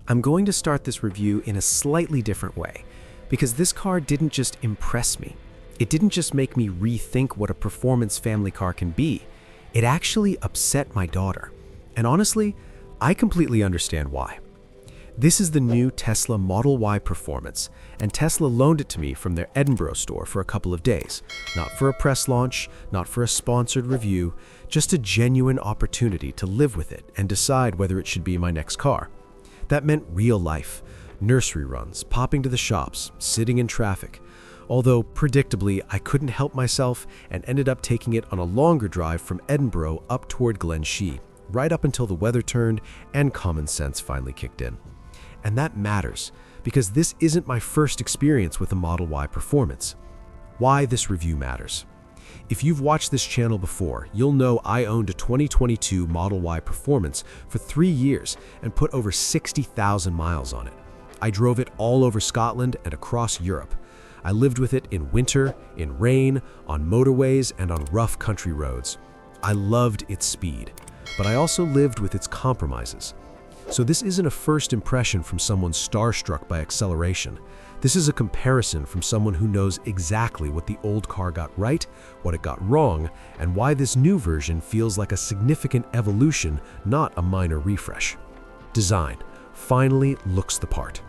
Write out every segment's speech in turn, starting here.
I'm going to start this review in a slightly different way, because this car didn't just impress me. It didn't just make me rethink what a performance family car can be. It actually upset my daughter. And honestly, I completely understand why. This is the new Tesla Model Y Performance, and Tesla loaned it to me from their Edinburgh store for a couple of days. Not for a press launch, not for a sponsored review, just a genuine opportunity to live with it and decide whether it should be my next car. That meant real life, nursery runs, popping to the shops, sitting in traffic. Although, predictably, I couldn't help myself and ended up taking it on a longer drive from Edinburgh up toward Glenshee, right up until the weather turned and common sense finally kicked in. And that matters, because this isn't my first experience with a Model Y Performance. Why this review matters. If you've watched this channel before, you'll know I owned a 2022 Model Y Performance for 3 years and put over 60,000 miles on it. I drove it all over Scotland and across Europe. I lived with it in winter, in rain, on motorways, and on rough country roads. I loved its speed, but I also lived with its compromises. So this isn't a first impression from someone starstruck by acceleration. This is a comparison from someone who knows exactly what the old car got right, what it got wrong, and why this new version feels like a significant evolution, not a minor refresh. Design finally looks the part.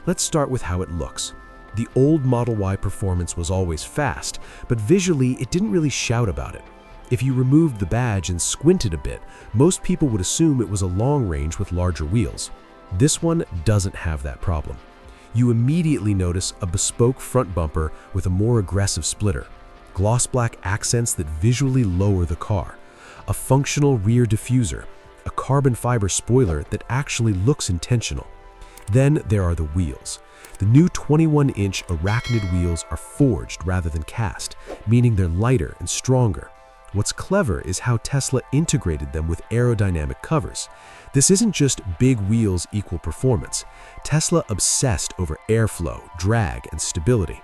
Let's start with how it looks. The old Model Y Performance was always fast, but visually it didn't really shout about it. If you removed the badge and squinted a bit, most people would assume it was a long range with larger wheels. This one doesn't have that problem. You immediately notice a bespoke front bumper with a more aggressive splitter, gloss black accents that visually lower the car, a functional rear diffuser, a carbon fiber spoiler that actually looks intentional. Then there are the wheels. The new 21-inch arachnid wheels are forged rather than cast, meaning they're lighter and stronger. What's clever is how Tesla integrated them with aerodynamic covers. This isn't just big wheels equal performance. Tesla obsessed over airflow, drag, and stability.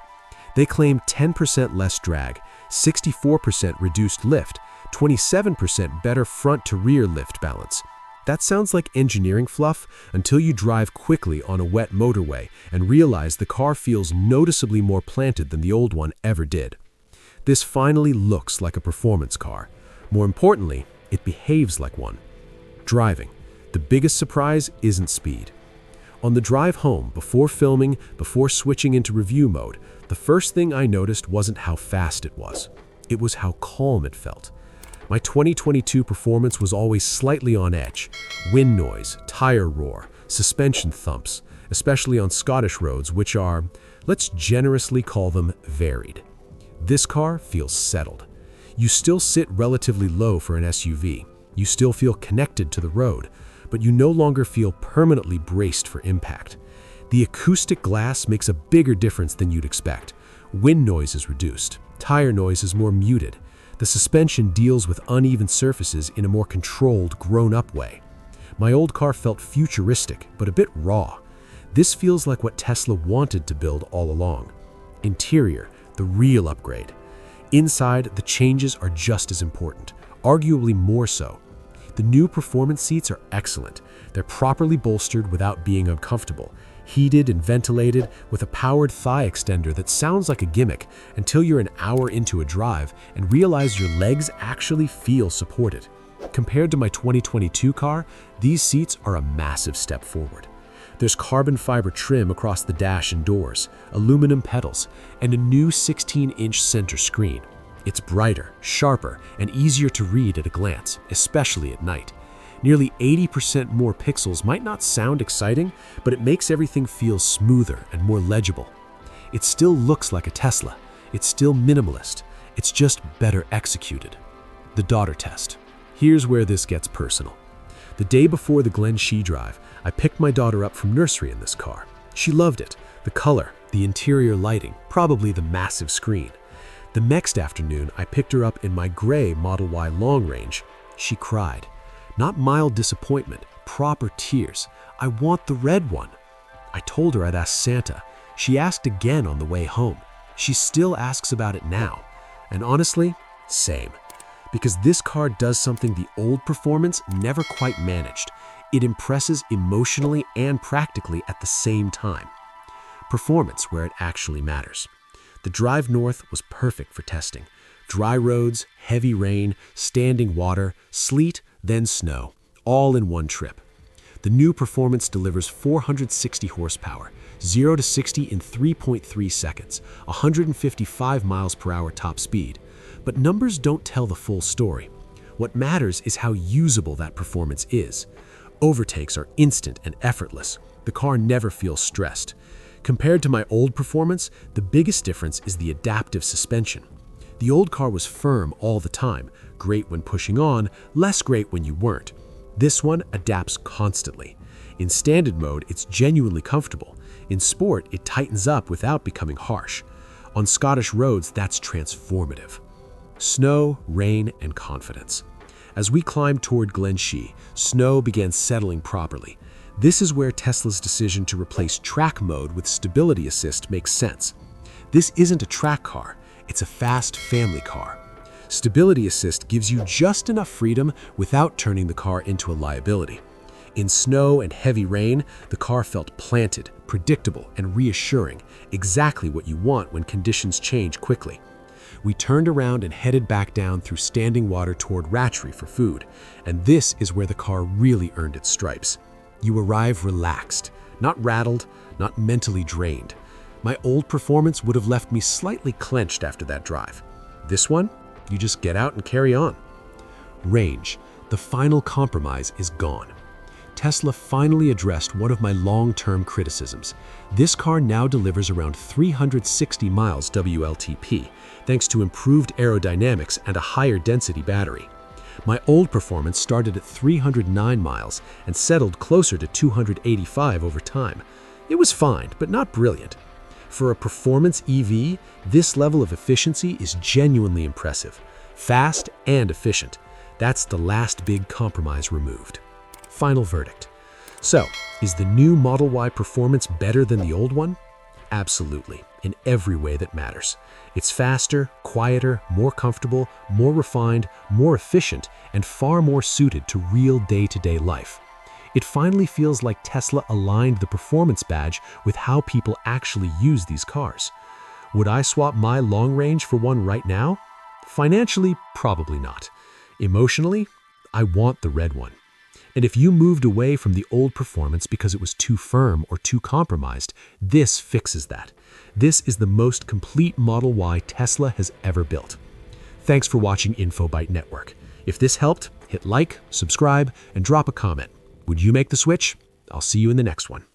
They claim 10% less drag, 64% reduced lift, 27% better front-to-rear lift balance. That sounds like engineering fluff until you drive quickly on a wet motorway and realize the car feels noticeably more planted than the old one ever did. This finally looks like a performance car. More importantly, it behaves like one. Driving. The biggest surprise isn't speed. On the drive home, before filming, before switching into review mode, the first thing I noticed wasn't how fast it was. It was how calm it felt. My 2022 Performance was always slightly on edge. Wind noise, tire roar, suspension thumps, especially on Scottish roads, which are, let's generously call them, varied. This car feels settled. You still sit relatively low for an SUV. You still feel connected to the road, but you no longer feel permanently braced for impact. The acoustic glass makes a bigger difference than you'd expect. Wind noise is reduced. Tire noise is more muted. The suspension deals with uneven surfaces in a more controlled, grown-up way. My old car felt futuristic, but a bit raw. This feels like what Tesla wanted to build all along. Interior, the real upgrade. Inside, the changes are just as important, arguably more so. The new performance seats are excellent. They're properly bolstered without being uncomfortable, heated and ventilated with a powered thigh extender that sounds like a gimmick until you're an hour into a drive and realize your legs actually feel supported. Compared to my 2022 car, these seats are a massive step forward. There's carbon fiber trim across the dash and doors, aluminum pedals, and a new 16-inch center screen. It's brighter, sharper, and easier to read at a glance, especially at night. Nearly 80% more pixels might not sound exciting, but it makes everything feel smoother and more legible. It still looks like a Tesla. It's still minimalist. It's just better executed. The daughter test. Here's where this gets personal. The day before the Glenshee drive, I picked my daughter up from nursery in this car. She loved it, the color, the interior lighting, probably the massive screen. The next afternoon, I picked her up in my gray Model Y long range. She cried. Not mild disappointment, proper tears. I want the red one. I told her I'd ask Santa. She asked again on the way home. She still asks about it now. And honestly, same. Because this car does something the old Performance never quite managed. It impresses emotionally and practically at the same time. Performance where it actually matters. The drive north was perfect for testing. Dry roads, heavy rain, standing water, sleet, then snow, all in one trip. The new performance delivers 460 horsepower, 0 to 60 in 3.3 seconds, 155 miles per hour top speed. But numbers don't tell the full story. What matters is how usable that performance is. Overtakes are instant and effortless. The car never feels stressed. Compared to my old performance, the biggest difference is the adaptive suspension. The old car was firm all the time, great when pushing on, less great when you weren't. This one adapts constantly. In standard mode, it's genuinely comfortable. In sport, it tightens up without becoming harsh. On Scottish roads, that's transformative. Snow, rain, and confidence. As we climbed toward Glenshee, snow began settling properly. This is where Tesla's decision to replace track mode with stability assist makes sense. This isn't a track car, it's a fast family car. Stability assist gives you just enough freedom without turning the car into a liability. In snow and heavy rain, the car felt planted, predictable, and reassuring, exactly what you want when conditions change quickly. We turned around and headed back down through standing water toward Nursery for food, and this is where the car really earned its stripes. You arrive relaxed, not rattled, not mentally drained. My old performance would have left me slightly clenched after that drive. This one, you just get out and carry on. Range, the final compromise, is gone. Tesla finally addressed one of my long-term criticisms. This car now delivers around 360 miles WLTP, thanks to improved aerodynamics and a higher density battery. My old performance started at 309 miles and settled closer to 285 over time. It was fine, but not brilliant. For a performance EV, this level of efficiency is genuinely impressive. Fast and efficient. That's the last big compromise removed. Final verdict. So, is the new Model Y performance better than the old one? Absolutely, in every way that matters. It's faster, quieter, more comfortable, more refined, more efficient, and far more suited to real day-to-day life. It finally feels like Tesla aligned the performance badge with how people actually use these cars. Would I swap my long range for one right now? Financially, probably not. Emotionally, I want the red one. And if you moved away from the old performance because it was too firm or too compromised, this fixes that. This is the most complete Model Y Tesla has ever built. Thanks for watching InfoByte Network. If this helped, hit like, subscribe, and drop a comment. Would you make the switch? I'll see you in the next one.